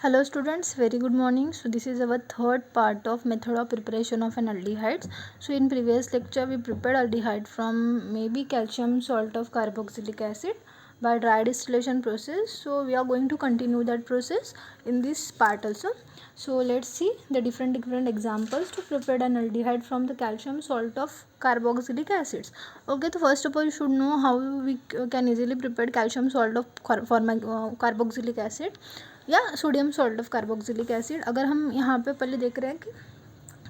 Hello students, very good morning. So this is our third part of method of preparation of an aldehydes. So in previous lecture we prepared aldehyde from maybe calcium salt of carboxylic acid by dry distillation process. So we are going to continue that process in this part also. So let's see the different examples to prepare an aldehyde from the calcium salt of carboxylic acids. Okay, so first of all you should know how we can easily prepare calcium salt of carboxylic acid या sodium salt of carboxylic acid. अगर हम यहाँ पे पहले देख रहे हैं कि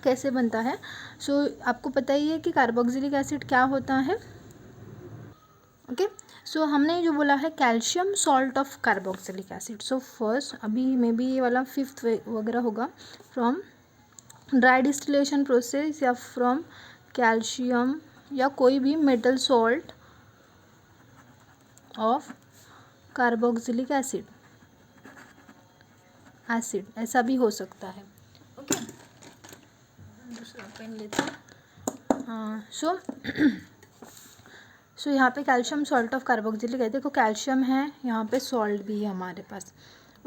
कैसे बनता है. सो आपको पता ही है कि कार्बोक्सिलिक एसिड क्या होता है. ओके, सो हमने जो बोला है calcium salt of carboxylic acid. So first अभी मे बी ये वाला फिफ्थ वगैरह होगा फ्रॉम ड्राई डिस्टिलेशन प्रोसेस या फ्रॉम कैल्शियम या कोई भी metal salt of carboxylic acid ऐसा भी हो सकता है. ओके, दूसरा पेन लेते हैं. हाँ, सो यहाँ पे कैल्शियम सॉल्ट ऑफ कार्बोक्सिलिक है. देखो कैल्शियम है, यहाँ पे सॉल्ट भी है हमारे पास.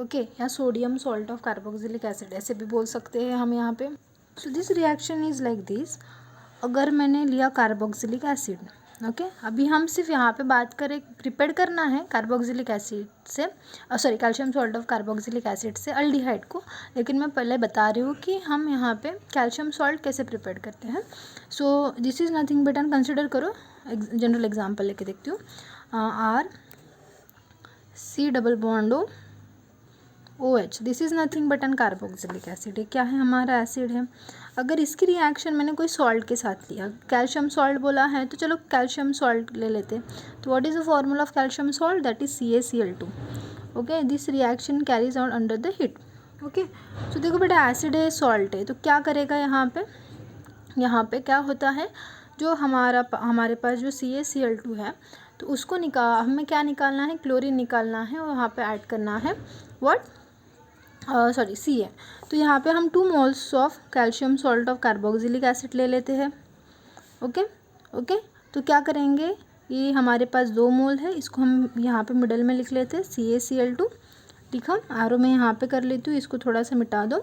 ओके, या sodium salt of carboxylic acid ऐसे भी बोल सकते हैं हम यहाँ पे. So this reaction is like this. अगर मैंने लिया कार्बोक्सिलिक एसिड, ओके, अभी हम सिर्फ यहाँ पे बात करें, प्रिपेयर करना है कार्बोक्सिलिक एसिड से, sorry calcium salt of carboxylic acid से अल्डिहाइड को. लेकिन मैं पहले बता रही हूँ कि हम यहाँ पे कैल्शियम सॉल्ट कैसे प्रिपेयर करते हैं. So this is nothing but an, consider करो जनरल एग्जांपल लेके देखती हूँ. R C double bond O H, this is nothing but an carboxylic acid. ये क्या है, हमारा एसिड है. अगर इसकी रिएक्शन मैंने कोई सॉल्ट के साथ लिया, कैल्शियम सॉल्ट बोला है तो चलो कैल्शियम सॉल्ट ले लेते. तो what is the formula of calcium salt, that is CaCl2. Okay, this reaction carries out under the heat. Okay, तो देखो बेटा एसिड है, सॉल्ट है, तो क्या करेगा यहाँ पे क्या होता है, जो हमारे पास जो CaCl2 है तो उसको हमें क्या निकालना है, क्लोरीन निकालना है और वहाँ पे ऐड करना है Ca. तो यहाँ पे हम 2 moles of calcium salt of carboxylic acid ले लेते हैं. ओके, तो क्या करेंगे, ये हमारे पास 2 मोल है, इसको हम यहाँ पे मिडल में लिख लेते हैं CaCl2. लिखा, आरो में यहाँ पे कर लेती हूँ, इसको थोड़ा सा मिटा दो.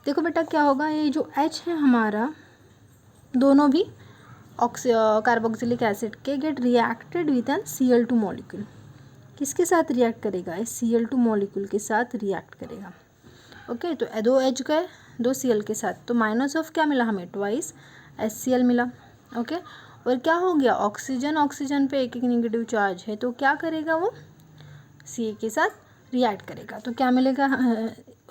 देखो बेटा क्या होगा, ये जो H है हमारा, दोनों भी कार्बोक्सिलिक एसिड के get reacted with an Cl2 molecule. किसके साथ रिएक्ट करेगा, इस Cl2 मॉलिक्यूल के साथ रिएक्ट करेगा. ओके, तो 2 H गए 2 Cl के साथ, तो माइनस ऑफ क्या मिला हमें, ट्वाइस HCl मिला. ओके, और क्या हो गया, ऑक्सीजन पे एक नेगेटिव चार्ज है, तो क्या करेगा वो Ca के साथ रिएक्ट करेगा. तो क्या मिलेगा,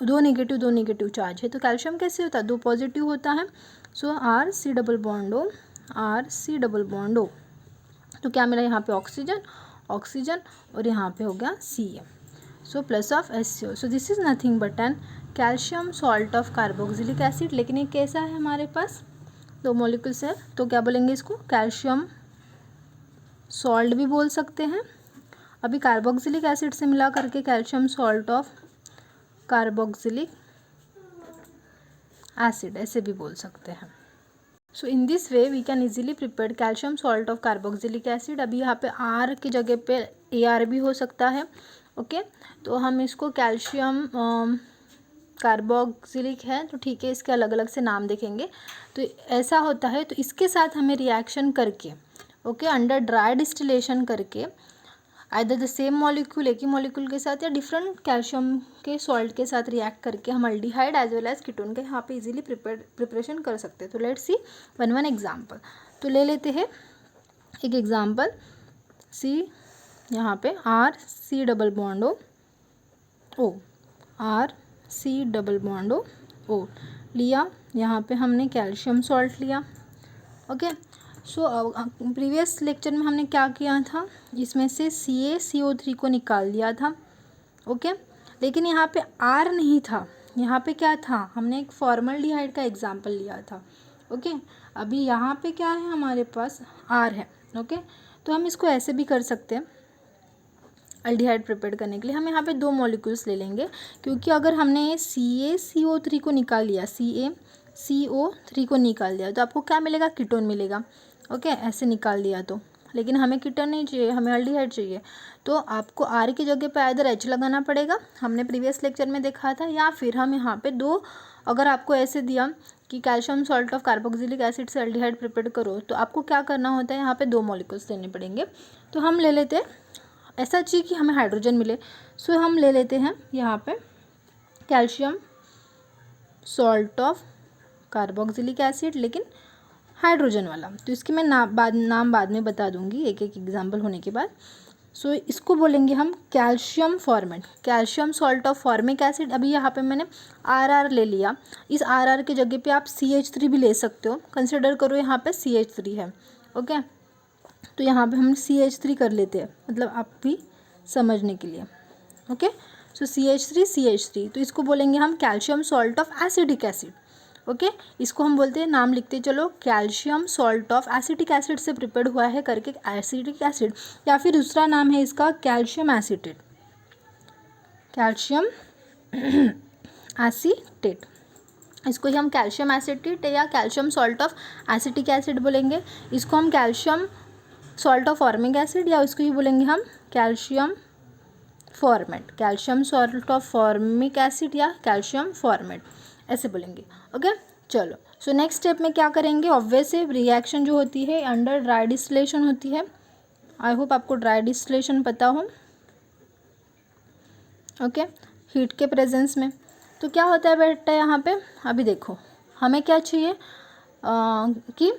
2 नेगेटिव चार्ज है, तो कैल्शियम कैसे होता है, 2 पॉजिटिव होता है. सो RC डबल बॉन्ड O. तो क्या मिला यहाँ पे, ऑक्सीजन और यहाँ पे हो गया Ca. So plus of HCO. So this is nothing but an calcium salt of carboxylic acid. लेकिन ये कैसा है, हमारे पास 2 मॉलिक्यूल्स है, तो क्या बोलेंगे इसको, कैल्शियम सॉल्ट भी बोल सकते हैं. अभी कार्बोक्सिलिक एसिड से मिला करके calcium salt of carboxylic acid ऐसे भी बोल सकते हैं. So in this way we can easily prepare calcium salt of carboxylic acid. अभी यहाँ पे R की जगह पे AR भी हो सकता है. ओके, तो हम इसको कैल्शियम कार्बोक्सिलिक है तो ठीक है, इसके अलग अलग से नाम देखेंगे. तो ऐसा होता है, तो इसके साथ हमें रिएक्शन करके, ओके, अंडर ड्राई डिस्टिलेशन करके, आइदर द सेम मॉलिक्यूल, एक ही मॉलिक्यूल के साथ या डिफरेंट कैल्शियम के सॉल्ट के साथ रिएक्ट करके हम aldehyde as well as ketone के यहाँ पे इजीली प्रिपरेशन कर सकते हैं. तो लेट्स सी वन एग्जांपल. तो ले लेते हैं एक एग्जांपल. सी यहाँ पे RC double bond O, RC double bond O लिया. यहाँ पे हमने कैल्शियम सॉल्ट लिया. ओके, सो प्रीवियस लेक्चर में हमने क्या किया था, इसमें से CaCO3 को निकाल दिया था. ओके, लेकिन यहाँ पे R नहीं था, यहाँ पे क्या था, हमने एक फॉर्मल्डिहाइड का एग्जाम्पल लिया था. ओके, अभी यहाँ पे क्या है, हमारे पास R है. ओके, तो हम इसको ऐसे भी कर सकते हैं. अल्डिहाइड प्रिपेयर करने के लिए हम यहाँ पे 2 मॉलिक्यूल्स ले लेंगे, क्योंकि अगर हमने CaCO3 को निकाल लिया, CaCO3 को निकाल दिया, तो आपको क्या मिलेगा, कीटोन मिलेगा. ओके, ऐसे निकाल दिया तो लेकिन हमें कीटोन नहीं चाहिए, हमें एल्डिहाइड चाहिए। तो आपको आर की जगह पे आइदर एच लगाना पड़ेगा, हमने प्रीवियस लेक्चर में देखा था, या फिर हम यहाँ पे दो, अगर आपको ऐसे दिया कि calcium salt of carboxylic acid से एल्डिहाइड प्रिपेयर करो, तो आपको क्या करना होता है, यहाँ पे 2 मॉलिक्यूल्स देने पड़ेंगे। तो हम ले लेते हैं, ऐसा चाहिए कि हमें हाइड्रोजन मिले, सो हम ले लेते हैं यहाँ पे calcium salt of carboxylic acid, लेकिन हाइड्रोजन वाला। तो इसकी मैं नाम बाद में बता दूंगी एक एक एग्जाम्पल होने के बाद। सो इसको बोलेंगे हम calcium formate, calcium salt of formic acid. अभी यहाँ पे मैंने आर ले लिया, इस आर के जगह पे आप CH3 भी ले सकते हो, कंसिडर करो यहाँ पे CH3 है, ओके। तो यहाँ पे हम CH3 कर लेते हैं, मतलब आप भी समझने के लिए, ओके। सो CH3, तो इसको बोलेंगे हम calcium salt of acidic acid, okay. इसको हम बोलते हैं, नाम लिखते चलो, calcium salt of acetic acid से प्रिपेयर्ड हुआ है करके एसिटिक एसिड, या फिर दूसरा नाम है इसका कैल्शियम एसीटेट, कैल्शियम एसीटेट। इसको ही हम कैल्शियम एसीटेट या calcium salt of acetic acid बोलेंगे। इसको हम calcium salt of formic acid, या इसको ही बोलेंगे हम calcium formate, calcium salt of formic acid या कैल्शियम फॉर्मेट, ऐसे बोलेंगे, ओके। चलो, सो नेक्स्ट स्टेप में क्या करेंगे, ऑब्वियस है रिएक्शन जो होती है अंडर ड्राई डिस्टिलेशन होती है। आई होप आपको ड्राई डिस्टिलेशन पता हो, ओके, हीट के प्रेजेंस में। तो क्या होता है बेटा यहाँ पे, अभी देखो हमें क्या चाहिए कि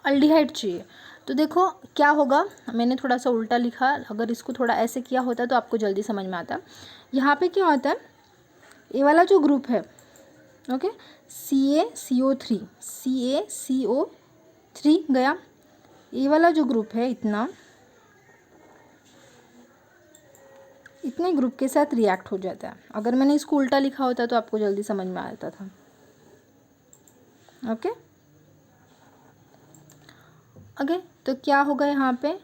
एल्डिहाइड चाहिए। तो देखो क्या होगा, मैंने थोड़ा सा उल्टा लिखा, अगर इसको थोड़ा ऐसे किया होता तो आपको जल्दी समझ में आता। यहाँ पे क्या होता है, ये वाला जो ग्रुप है, ओके, CaCO3 गया, ये वाला जो ग्रुप है इतने ग्रुप के साथ रिएक्ट हो जाता है। अगर मैंने इसको उल्टा लिखा होता तो आपको जल्दी समझ में आता था, ओके। तो क्या होगा यहाँ पे,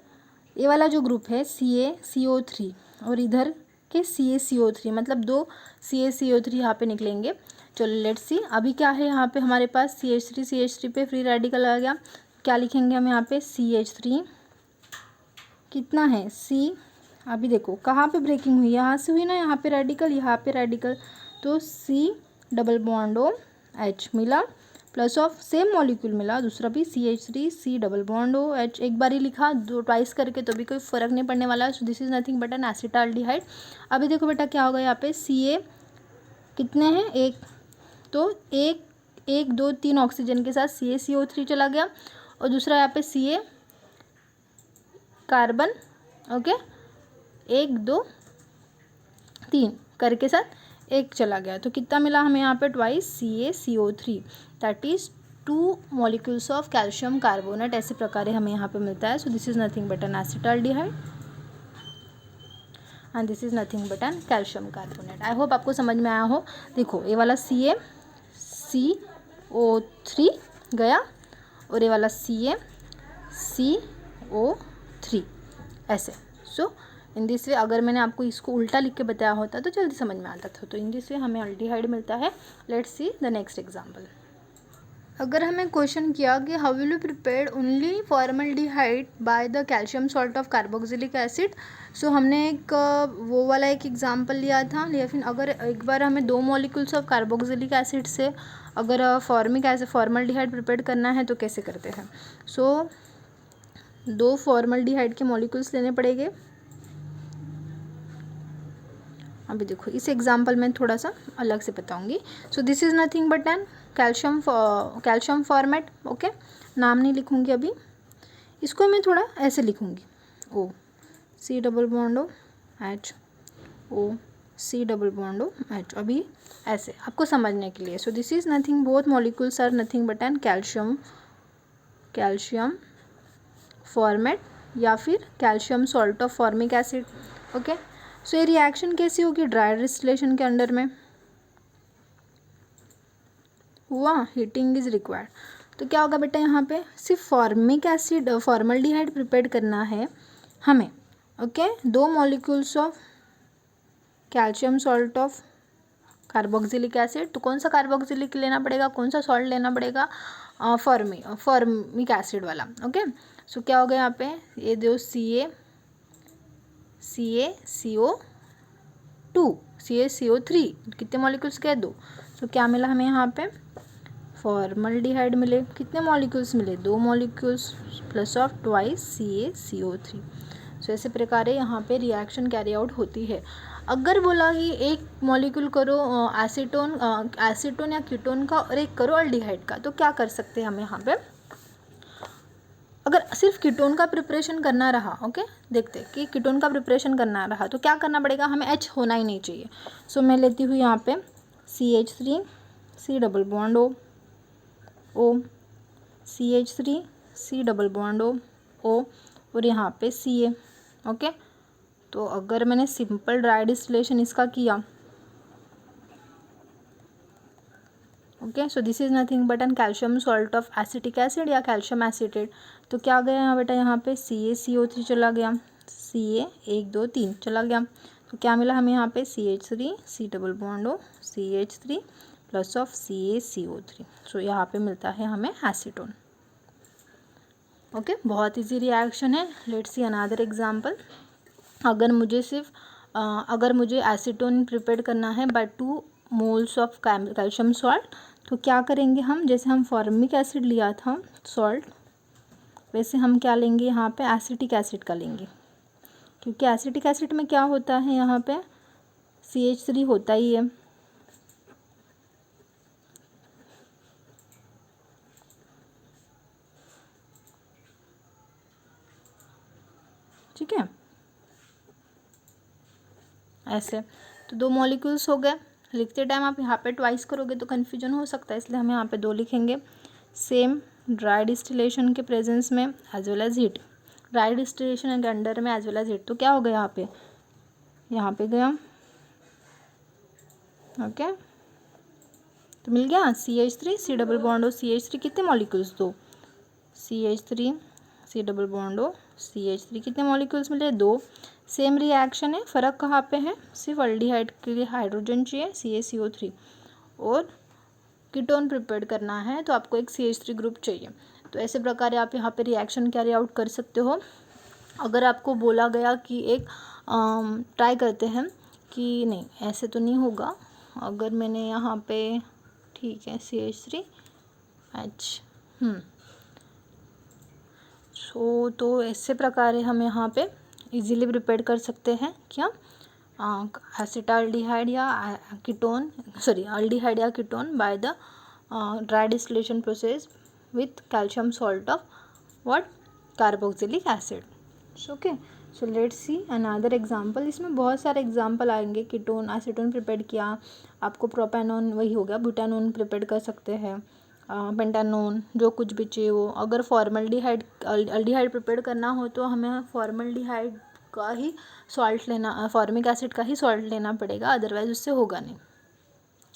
ये वाला जो ग्रुप है CaCO3 और इधर के CaCO3, मतलब 2 CaCO3 यहाँ पे निकलेंगे। चलो लेट्स सी, अभी क्या है यहाँ पे हमारे पास CH3 पे फ्री रेडिकल आ गया। क्या लिखेंगे हम यहाँ पे, CH3 कितना है C, अभी देखो कहाँ पे ब्रेकिंग हुई, यहाँ से हुई ना, यहाँ पे रेडिकल, यहाँ पे रेडिकल, तो C double bond O H मिला, प्लस ऑफ सेम मॉलिक्यूल मिला, दूसरा भी CH3 C double bond O H, एक बार ही लिखा, दो ट्वाइस करके तो भी कोई फ़र्क नहीं पड़ने वाला। So this is nothing but an acetaldehyde. अभी देखो बेटा क्या होगा यहाँ पे, Ca कितने हैं, एक, तो एक 2 3 ऑक्सीजन के साथ CaCO3 चला गया, और दूसरा यहाँ पे Ca कार्बन, ओके, 1 2 3 करके साथ एक चला गया, तो कितना मिला हमें यहाँ पे, twice CaCO3, that is 2 molecules of calcium carbonate, ऐसे प्रकार हमें यहाँ पे मिलता है। So this is nothing but an acetaldehyde and this is nothing but an calcium carbonate. I hope आपको समझ में आया हो। देखो ये वाला CaCO3 गया, और ये वाला CaCO3, ऐसे। सो इन दिस वे, अगर मैंने आपको इसको उल्टा लिख के बताया होता तो जल्दी समझ में आता था। तो इन दिस वे हमें एल्डिहाइड मिलता है। Let's see the next example. अगर हमें क्वेश्चन किया कि how will you prepare only formaldehyde by the calcium salt of carboxylic acid, so हमने एक वो वाला एक एग्जांपल लिया था। लेकिन अगर एक बार हमें 2 मॉलिक्यूल्स ऑफ कार्बोक्सिलिक एसिड से अगर फॉर्मल्डिहाइड प्रिपेयर करना है तो कैसे करते हैं। सो 2 फॉर्मल्डिहाइड के मॉलिक्यूल्स लेने पड़ेंगे। अभी देखो इस एग्जांपल में थोड़ा सा अलग से बताऊंगी। So this is nothing but an calcium formate, okay. नाम नहीं लिखूंगी अभी, इसको मैं थोड़ा ऐसे लिखूंगी, O C double bond O H, O C double bond O H, अभी ऐसे आपको समझने के लिए। So this is nothing, both molecules are nothing but an calcium formate या फिर calcium salt of formic acid, okay. So ये reaction कैसी होगी, ड्राई डिस्टिलेशन के अंडर में हुआ, हीटिंग इज रिक्वायर्ड। तो क्या होगा बेटा, यहाँ पे सिर्फ फॉर्मिक एसिड फॉर्मल्डिहाइड प्रिपेयर करना है हमें, okay. 2 molecules of calcium salt of carboxylic acid, तो कौन सा कार्बोक्सिलिक लेना पड़ेगा, कौन सा सॉल्ट लेना पड़ेगा, फॉर्मिक एसिड वाला, ओके। सो क्या हो गया यहाँ पे, ये दो CaCO2 कितने मॉलिक्यूल्स गए, 2। सो क्या मिला हमें यहाँ पे, फॉर्मल्डिहाइड मिले, कितने मॉलिक्यूल्स मिले, 2 molecules plus of twice CaCO3। सो ऐसे प्रकार यहाँ पे रिएक्शन कैरी आउट होती है। अगर बोला कि एक मॉलिक्यूल करो एसीटोन या कीटोन का और एक करो अल्डिहाइड का, तो क्या कर सकते हैं हम यहाँ पे। अगर सिर्फ कीटोन का प्रिपरेशन करना रहा, ओके, देखते कि कीटोन का प्रिपरेशन करना रहा तो क्या करना पड़ेगा, हमें H होना ही नहीं चाहिए। सो मैं लेती हूँ यहाँ पे CH3 C double bond O CH3 C double bond O और यहाँ पे Ca, ओके। तो अगर मैंने सिंपल ड्राई डिस्टिलेशन इसका किया, okay, so this is nothing but an calcium salt of acetic acid या कैल्शियम एसिटेट। तो क्या गया यहाँ बेटा, यहाँ पे CaCO3 चला गया, Ca 1 2 3 चला गया। तो क्या मिला हमें यहाँ पे CH3 C double bond O CH3 plus of CaCO3। So यहाँ पे मिलता है हमें एसीटोन, ओके। बहुत इजी रिएक्शन है। Let's see another example. अगर मुझे एसीटोन प्रिपेयर करना है by 2 moles of calcium salt, तो क्या करेंगे हम, जैसे हम फॉर्मिक एसिड लिया था सॉल्ट, वैसे हम क्या लेंगे यहाँ पे एसिटिक एसिड का लेंगे, क्योंकि एसिटिक एसिड में क्या होता है, यहाँ पे CH3 होता ही है, ठीक है, ऐसे। तो 2 मॉलिक्यूल्स हो गए। लिखते टाइम आप यहाँ पे ट्वाइस करोगे तो कन्फ्यूजन हो सकता है, इसलिए हम यहाँ पे 2 लिखेंगे। सेम ड्राई डिस्टिलेशन के प्रेजेंस में as well as heat, dry distillation के अंडर में एज वेल एज हीट, तो क्या हो गया यहाँ पे गया, ओके। तो मिल गया CH3 C double bond O CH3 कितने molecules, 2, CH3 C double bond O CH3 कितने मॉलिक्यूल्स मिले, 2। सेम रिएक्शन है, फ़र्क कहाँ पे है, सिर्फ अल्डिहाइड के लिए हाइड्रोजन चाहिए CaCO3, और कीटोन प्रिपेयर करना है तो आपको एक CH3 ग्रुप चाहिए। तो ऐसे प्रकार आप यहाँ पे रिएक्शन कैरी आउट कर सकते हो। अगर आपको बोला गया कि एक ट्राई करते हैं कि नहीं ऐसे तो नहीं होगा, अगर मैंने यहाँ पे, ठीक है, CH3H, सो तो ऐसे प्रकार हम यहाँ पे इजीली प्रिपेयर कर सकते हैं क्या, एसिटाल्डिहाइड या कीटोन, अल्डिहाइड या ketone by the dry distillation process with calcium salt of what, carboxylic acid. Okay, so let's see another example. इसमें बहुत सारे एग्जांपल आएंगे। कीटोन एसीटोन प्रिपेयर किया, आपको प्रोपेनोन वही हो गया, ब्यूटानोन प्रिपेयर कर सकते हैं, पेंटानोन, जो कुछ भी चाहिए वो। अगर फॉर्मल्डिहाइड अल्डिहाइड प्रिपेयर करना हो तो हमें फॉर्मल्डिहाइड का ही सॉल्ट लेना, फॉर्मिक एसिड का ही सॉल्ट लेना पड़ेगा, अदरवाइज उससे होगा नहीं।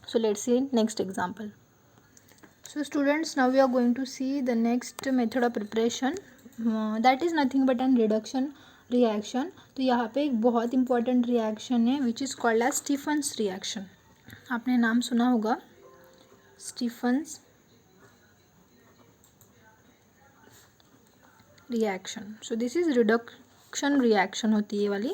So let's see next example. So students, now we are going to see the next method of preparation, that is nothing but an reduction reaction। तो यहाँ पे एक बहुत important reaction है which is called as Stephens reaction। आपने नाम सुना होगा Stephens reaction। So this is reduction reaction होती है ये वाली।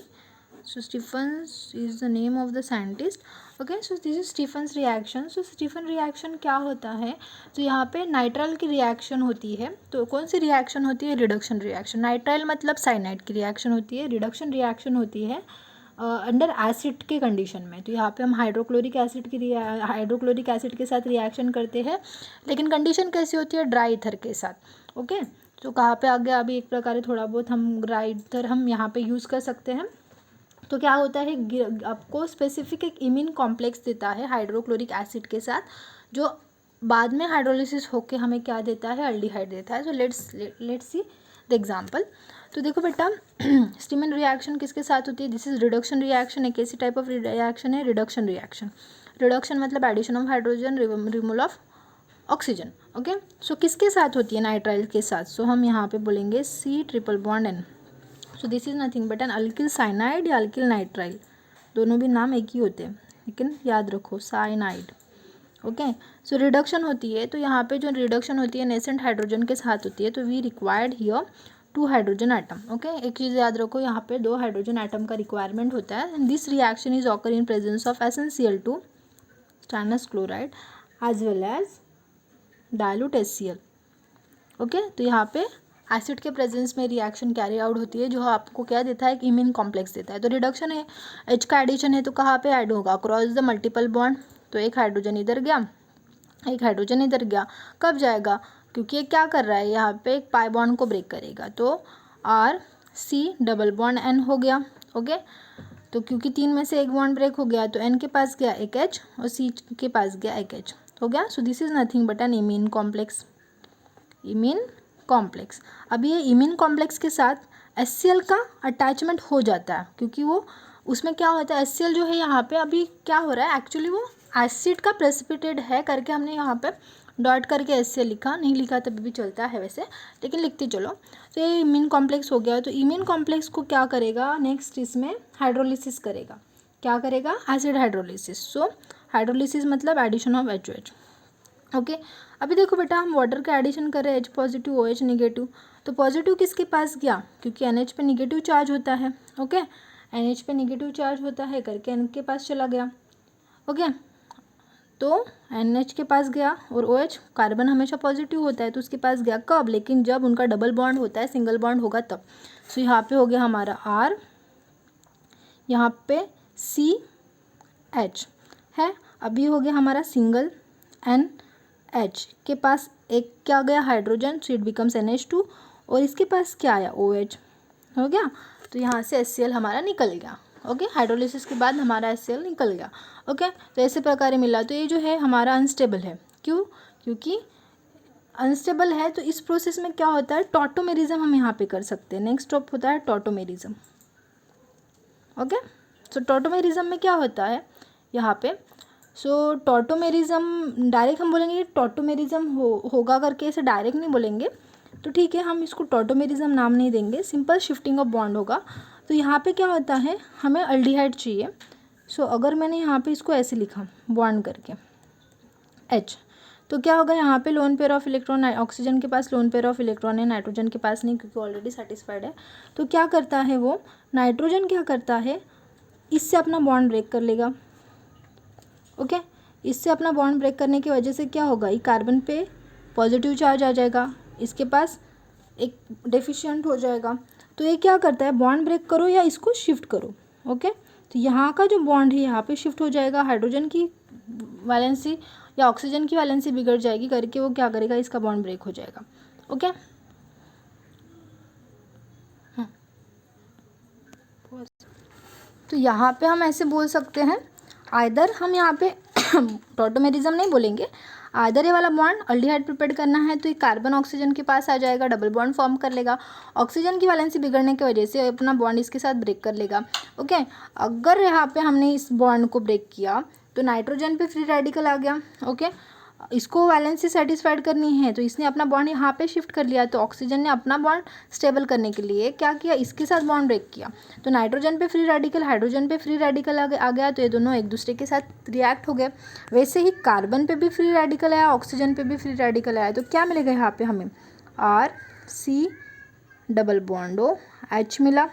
So Stephens is the name of the scientist। Okay, so this is Stephen's reaction. So Stephen reaction क्या होता है, तो यहाँ पे नाइट्राइल की रिएक्शन होती है। तो कौन सी रिएक्शन होती है, रिडक्शन रिएक्शन। नाइट्राइल मतलब साइनाइड की रिएक्शन होती है, रिडक्शन रिएक्शन होती है अंडर एसिड के कंडीशन में। तो यहाँ पे हम हाइड्रोक्लोरिक एसिड के साथ रिएक्शन करते हैं, लेकिन कंडीशन कैसी होती है, ड्राई ईथर के साथ। ओके, तो कहाँ पे आ गया, अभी एक प्रकार थोड़ा बहुत हम ड्राई ईथर हम यहाँ पे यूज़ कर सकते हैं। तो क्या होता है, आपको स्पेसिफिक एक इम्यून कॉम्प्लेक्स देता है हाइड्रोक्लोरिक एसिड के साथ, जो बाद में हाइड्रोलिसिस होके हमें क्या देता है, अल्डिहाइड देता है। So let's see the example. तो देखो बेटा, स्टीफन रिएक्शन किसके साथ होती है, दिस इज रिडक्शन रिएक्शन। एक ऐसी टाइप ऑफ रिएक्शन है रिडक्शन रिएक्शन। रिडक्शन मतलब addition of hydrogen, removal of oxygen. Okay, so किसके साथ होती है, नाइट्राइल के साथ। सो हम यहाँ पे बोलेंगे C∼N। So this is nothing but an alkyl cyanide या अल्किल नाइट्राइल, दोनों भी नाम एक ही होते हैं, लेकिन याद रखो साइनाइड। ओके, सो रिडक्शन होती है, तो यहाँ पे जो रिडक्शन होती है नेसेंट हाइड्रोजन के साथ होती है। तो we required here 2 hydrogen atom. Okay, एक चीज़ याद रखो, यहाँ पे 2 हाइड्रोजन एटम का रिक्वायरमेंट होता है। This reaction is occur in presence of SnCl2 stannous chloride as well as dilute HCl। Okay, तो यहाँ पे एसिड के प्रेजेंस में रिएक्शन कैरी आउट होती है, जो आपको क्या देता है, एक इमीन कॉम्प्लेक्स देता है। तो रिडक्शन है, H का एडिशन है, तो कहाँ पे ऐड होगा, अक्रॉस द मल्टीपल बॉन्ड। तो एक हाइड्रोजन इधर गया, एक हाइड्रोजन इधर गया, कब जाएगा, क्योंकि ये क्या कर रहा है, यहाँ पे एक पाई बॉन्ड को ब्रेक करेगा, तो RC डबल बॉन्ड N हो गया। ओके, तो क्योंकि 3 में से एक बॉन्ड ब्रेक हो गया, तो N के पास गया एक H और C के पास गया एक H हो गया। So this is nothing but an imine complex, imine complex. अब ये इमीन कॉम्प्लेक्स के साथ HCl का अटैचमेंट हो जाता है, क्योंकि वो उसमें क्या होता है, HCl जो है यहाँ पे अभी क्या हो रहा है, एक्चुअली वो एसिड का प्रेसिपिटेट है करके हमने यहाँ पे डॉट करके HCl लिखा, नहीं लिखा तभी भी चलता है वैसे, लेकिन लिखते चलो। तो ये इमीन कॉम्प्लेक्स हो गया। तो इमीन कॉम्प्लेक्स को क्या करेगा, नेक्स्ट इसमें हाइड्रोलिसिस करेगा। क्या करेगा, एसिड हाइड्रोलिसिस। सो हाइड्रोलिसिस मतलब एडिशन ऑफ HOH। ओके, अभी देखो बेटा, हम वाटर का एडिशन कर रहे हैं, H पॉजिटिव OH निगेटिव। तो पॉजिटिव किसके पास गया, क्योंकि NH पे निगेटिव चार्ज होता है। ओके, NH पे निगेटिव चार्ज होता है करके N के पास चला गया। ओके, तो NH के पास गया और OH, कार्बन हमेशा पॉजिटिव होता है तो उसके पास गया, कब, लेकिन जब उनका डबल बॉन्ड होता है, सिंगल बॉन्ड होगा तब। सो यहाँ पे हो गया हमारा R, यहाँ पे CH है। अभी हो गया हमारा सिंगल NH के पास एक क्या गया, hydrogen, so it becomes NH2, और इसके पास क्या आया, OH हो गया। तो यहाँ से HCl हमारा निकल गया। ओके, हाइड्रोलिसिस के बाद हमारा HCl निकल गया। ओके, तो ऐसे प्रकार मिला। तो ये जो है हमारा अनस्टेबल है, क्यों, क्योंकि अनस्टेबल है। तो इस प्रोसेस में क्या होता है, टॉटोमेरिज्म हम यहाँ पे कर सकते हैं। नेक्स्ट स्टेप होता है टॉटोमेरिज्म। ओके, सो टॉटोमेरिज्म में क्या होता है यहाँ पे, सो टॉटोमेरिज्म डायरेक्ट हम बोलेंगे टॉटोमेरिज्म होगा करके, ऐसे डायरेक्ट नहीं बोलेंगे, तो ठीक है, हम इसको टॉटोमेरिज्म नाम नहीं देंगे, सिंपल शिफ्टिंग ऑफ बॉन्ड होगा। तो यहाँ पे क्या होता है, हमें अल्डिहाइड चाहिए। सो अगर मैंने यहाँ पे इसको ऐसे लिखा बॉन्ड करके H, तो क्या होगा, यहाँ पे lone pair of electron, oxygen के पास लोन पेयर ऑफ इलेक्ट्रॉन है, नाइट्रोजन के पास नहीं, क्योंकि ऑलरेडी सेटिस्फाइड है। तो क्या करता है वो, नाइट्रोजन क्या करता है, इससे अपना बॉन्ड ब्रेक कर लेगा। ओके, इससे अपना बॉन्ड ब्रेक करने की वजह से क्या होगा, ये कार्बन पे पॉजिटिव चार्ज आ जाएगा, इसके पास एक डेफिशिएंट हो जाएगा। तो ये क्या करता है, बॉन्ड ब्रेक करो या इसको शिफ्ट करो। ओके, तो यहाँ का जो बॉन्ड है यहाँ पे शिफ्ट हो जाएगा, हाइड्रोजन की वैलेंसी या ऑक्सीजन की वैलेंसी बिगड़ जाएगी करके वो क्या करेगा, इसका बॉन्ड ब्रेक हो जाएगा। ओके, तो यहाँ पे हम ऐसे बोल सकते हैं, आइदर हम यहाँ पे टॉटोमेरिज्म नहीं बोलेंगे, आइदर ये वाला बॉन्ड अल्डिहाइड प्रिपेयर करना है तो ये कार्बन ऑक्सीजन के पास आ जाएगा, डबल बॉन्ड फॉर्म कर लेगा, ऑक्सीजन की वैलेंसी बिगड़ने की वजह से अपना बॉन्ड इसके साथ ब्रेक कर लेगा। ओके, अगर यहाँ पे हमने इस बॉन्ड को ब्रेक किया तो नाइट्रोजन पे फ्री रेडिकल आ गया। ओके, इसको वैलेंसी सेटिस्फाइड करनी है तो इसने अपना बॉन्ड यहाँ पे शिफ्ट कर लिया, तो ऑक्सीजन ने अपना बॉन्ड स्टेबल करने के लिए क्या किया, इसके साथ बॉन्ड ब्रेक किया। तो नाइट्रोजन पे फ्री रेडिकल, हाइड्रोजन पे फ्री रेडिकल आ गया, तो ये दोनों एक दूसरे के साथ रिएक्ट हो गए। वैसे ही कार्बन पे भी फ्री रेडिकल आया, ऑक्सीजन पे भी फ्री रेडिकल आया, तो क्या मिलेगा यहाँ पे हमें, RC डबल बॉन्ड OH मिला,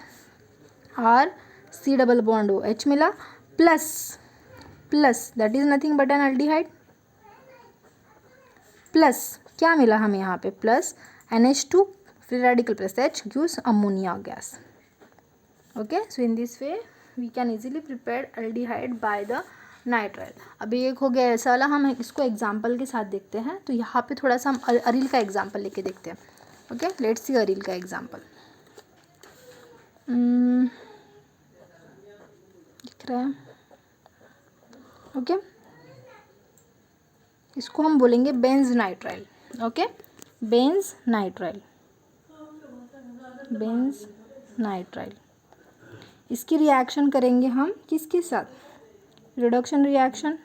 RC डबल बॉन्ड OH मिला, plus that is nothing but an aldehyde, plus क्या मिला हमें यहाँ पे, plus NH2 free radical plus H gives ammonia gas. Okay, so in this way we can easily prepare aldehyde by the nitrile. अभी एक हो गया ऐसा वाला, हम इसको एग्जाम्पल के साथ देखते हैं। तो यहाँ पे थोड़ा सा हम अरिल का एग्जाम्पल लेके देखते हैं। ओके, लेट्स सी अरिल का एग्जाम्पल। दिख रहा है, ओके, इसको हम बोलेंगे Benz nitrile. Okay, Benz nitrile, Benz nitrile. इसकी रिएक्शन करेंगे हम किसके साथ, रिडक्शन रिएक्शन।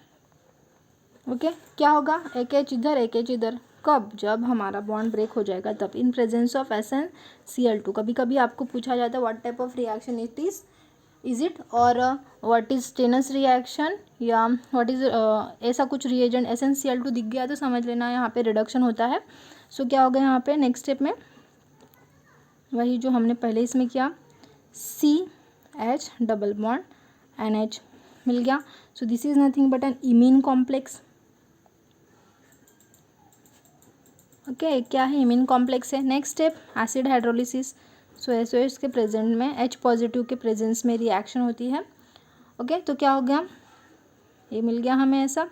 ओके, क्या होगा, एक एच इधर एक एच इधर, कब, जब हमारा बॉन्ड ब्रेक हो जाएगा तब, इन प्रेजेंस ऑफ SnCl2। कभी कभी आपको पूछा जाता है what type of reaction it is it, और व्हाट इज स्टेनस रिएक्शन, या व्हाट इज ऐसा कुछ रिएजेंट। SnCl2 दिख गया तो समझ लेना यहाँ पे रिडक्शन होता है। सो क्या होगा यहाँ पे नेक्स्ट स्टेप में, वही जो हमने पहले इसमें किया, CH डबल बॉन्ड NH मिल गया. So this is nothing but an imine complex. Okay, क्या है, इमीन कॉम्प्लेक्स है. Next step acid hydrolysis. So SOH के प्रेजेंट में H पॉजिटिव के प्रेजेंस में रिएक्शन होती है. ओके, तो क्या हो गया, ये मिल गया हमें ऐसा.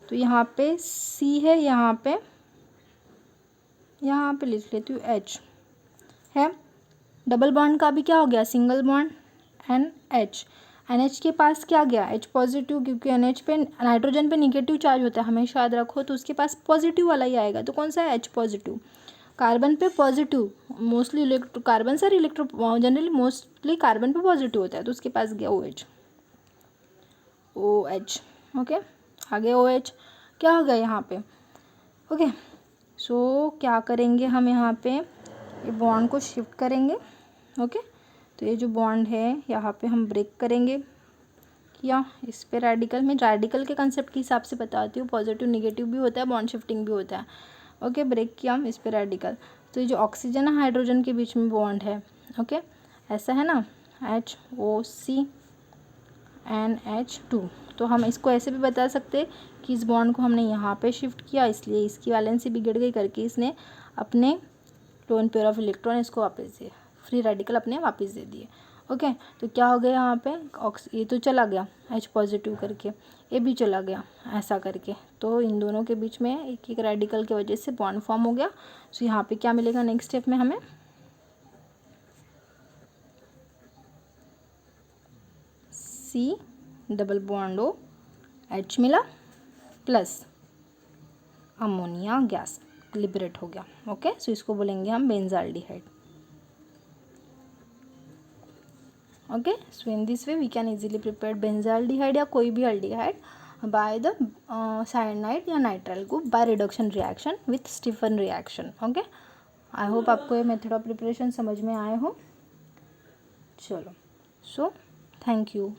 तो यहाँ पे C है, यहाँ पे लिख लेती हूँ H है. डबल बॉन्ड का भी क्या हो गया, सिंगल बॉन्ड NH. NH के पास क्या गया, H पॉजिटिव, क्योंकि NH पे नाइट्रोजन पे निगेटिव चार्ज होता है, हमेशा याद रखो. तो उसके पास पॉजिटिव वाला ही आएगा. तो कौन सा है, H पॉजिटिव. कार्बन पे positive, mostly carbon sir generally mostly carbon पे पॉजिटिव होता है. तो उसके पास गया OH. ओके, आगे OH क्या हो गया यहाँ पे. ओके, सो क्या करेंगे हम, यहाँ पे ये बॉन्ड को शिफ्ट करेंगे. ओके, तो ये जो बॉन्ड है यहाँ पे हम ब्रेक करेंगे. किया, इस पे रेडिकल में, रेडिकल के कंसेप्ट के हिसाब से बताती हूँ, पॉजिटिव निगेटिव भी होता है, बॉन्ड शिफ्टिंग भी होता है. ओके, ब्रेक किया हम इस पे रेडिकल. तो ये जो ऑक्सीजन है हाइड्रोजन के बीच में बॉन्ड है. ओके, ऐसा है ना, HOC NH2. तो हम इसको ऐसे भी बता सकते कि इस बॉन्ड को हमने यहाँ पे शिफ्ट किया, इसलिए इसकी वैलेंसी बिगड़ गई करके इसने अपने लोन पेयर ऑफ इलेक्ट्रॉन इसको वापस दिए, फ्री रेडिकल अपने वापस दे दिए. ओके, तो क्या हो गया यहाँ पे, ये तो चला गया H पॉजिटिव करके, ये भी चला गया ऐसा करके. तो इन दोनों के बीच में एक एक रेडिकल की वजह से बॉन्ड फॉर्म हो गया. सो यहाँ पे क्या मिलेगा नेक्स्ट स्टेप में हमें, C डबल बॉन्ड OH मिला प्लस अमोनिया गैस लिबरेट हो गया. ओके, सो इसको बोलेंगे हम benzaldehyde. Okay, so in this way we can easily prepare benzaldehyde या कोई भी अल्डिहाइड बाय द साइनाइड या nitrile group by reduction reaction with Stephen reaction. Okay, I hope आपको ये मेथड ऑफ प्रिपरेशन समझ में आए हो. चलो, सो थैंक यू.